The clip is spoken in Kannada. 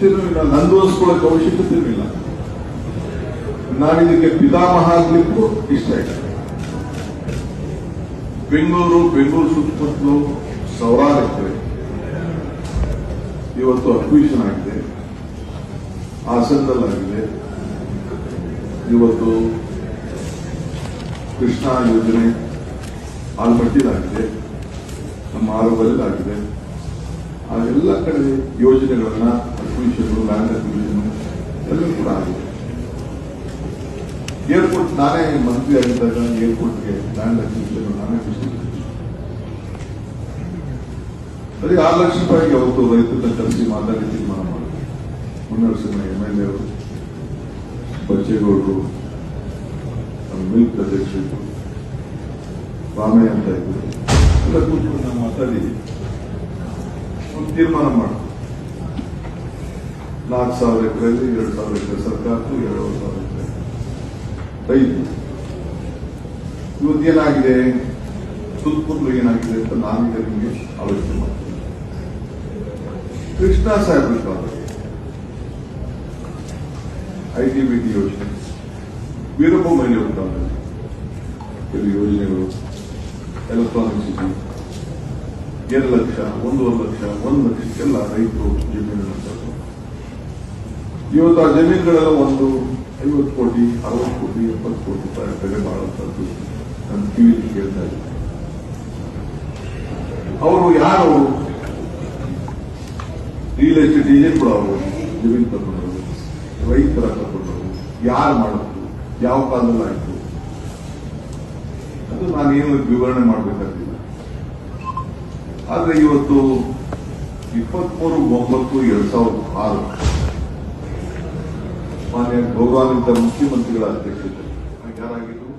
ಅವಶ್ಯಕತೆನೂ ಇಲ್ಲ, ನಂದೋಸ್ಕೊಳ್ಳೋಕೆ ಅವಶ್ಯಕತೆನೂ ಇಲ್ಲ. ನಾನಿದಕ್ಕೆ ಪಿತಾಮಹ ಆಗ್ಲಿಕ್ಕೂ ಇಷ್ಟ ಇಲ್ಲ. ಬೆಂಗಳೂರು ಸುತ್ತಮುತ್ತಲು ಸಾವಿರಾರು ಎಕರೆ ಇವತ್ತು ಅಕ್ವಿಷನ್ ಆಗಿದೆ, ಹಾಸನದಲ್ಲಾಗಿದೆ, ಇವತ್ತು ಕೃಷ್ಣಾ ಯೋಜನೆ ಆಲ್ಮಟ್ಟಿಲಾಗಿದೆ, ನಮ್ಮ ಆರೋಗ್ಯದಲ್ಲಾಗಿದೆ. ಆ ಎಲ್ಲ ಕಡೆ ಯೋಜನೆಗಳನ್ನ ಅಕ್ವಿಷನ್, ಲ್ಯಾಂಡ್ ಅಕ್ವಿಷನ್ ಎಲ್ಲ ಕೂಡ ಆಗಿದೆ. ಏರ್ಪೋರ್ಟ್ ನಾನೇ ಮಂತ್ರಿ ಆಗಿದ್ದಾಗ ಏರ್ಪೋರ್ಟ್ಗೆ ಲ್ಯಾಂಡ್ ಅಕ್ವಿಷನ್ ನಾನೇ ಅದೇ 6 ಲಕ್ಷ ರೂಪಾಯಿಗೆ ಅವತ್ತು ರೈತರನ್ನ ಕರೆಸಿ ಮಾತಾಡಿ ತೀರ್ಮಾನ ಮಾಡಿದ್ರು. ಮುನ್ನರಸಿಂಹ MLA ಅವರು, ಬಚ್ಚೇಗೌಡರು, ನಮ್ಮ ಮಿಲ್ಕ್ ಅಧ್ಯಕ್ಷರು, ರಾಮಯ್ಯ ಅಂತ ಇದ್ರು, ಎಲ್ಲ ಕೂತ್ಕೊಂಡು ನಾವು ಮಾತಾಡಿ ಒಂದು ತೀರ್ಮಾನ ಮಾಡಿದ್ರು. 4,000 ಎಕರೆಯಲ್ಲಿ 2,000 ಎಕರೆ ಸರ್ಕಾರದ್ದು, 2,000 ಎಕರೆ ರೈತ. ಇವತ್ತೇನಾಗಿದೆ, ಸುತ್ತಮುತ್ತಲು ಏನಾಗಿದೆ ಅಂತ ನಾನೀಗ ನಿಮಗೆ ಆಲೋಚನೆ ಮಾಡ್ತೀನಿ. ಕೃಷ್ಣಾ ಸಾಹೇಬ್ರ ಕಾಲ ITBT ಯೋಜನೆ, ವೀರಪ್ಪ ಮೊಯ್ಲಿಯವರ ಕಾಲದಲ್ಲಿ ಕೆಲವು ಯೋಜನೆಗಳು, ಎಲೆಕ್ಟ್ರಾನಿಕ್ ಸಿಟಿ, 2 ಲಕ್ಷ, 1.5 ಲಕ್ಷ, 1 ಲಕ್ಷಕ್ಕೆಲ್ಲ ರೈತರು ಜಮೀನುಗಳನ್ನು ತಗೊಂಡು ಇವತ್ತು ಆ ಜಮೀನುಗಳೆಲ್ಲ 50 ಕೋಟಿ, 60 ಕೋಟಿ, 70 ಕೋಟಿ ರೂಪಾಯಿ ಬೆಲೆ ಬಾಳುವಂತದ್ದು ನನ್ನ ಕಿವಿಲಿ ಕೇಳ್ತಾ ಇದ್ದಾರೆ. ಅವರು ಯಾರು ರಿಯಲ್ ಎಸ್ಟೇಟ್ ಏಜೆಂಟ್ ಕೂಡ ಅವರು ಜಮೀನು ತಗೊಂಡವರು, ರೈತರ ತಗೊಂಡವರು, ಯಾರು ಮಾಡಿದ್ರು, ಯಾವ ಕಾಲದಲ್ಲಿ ಆಯ್ತು, ಅದು ನಾನೇನು ವಿವರಣೆ ಮಾಡಬೇಕಾಗಿಲ್ಲ. ಆದ್ರೆ ಇವತ್ತು 23/9/2006 ಮಾನ್ಯ ಗೌರವಾನ್ವಿತ ಮುಖ್ಯಮಂತ್ರಿಗಳ ಅಧ್ಯಕ್ಷತೆ ಯಾರಾಗಿದ್ರು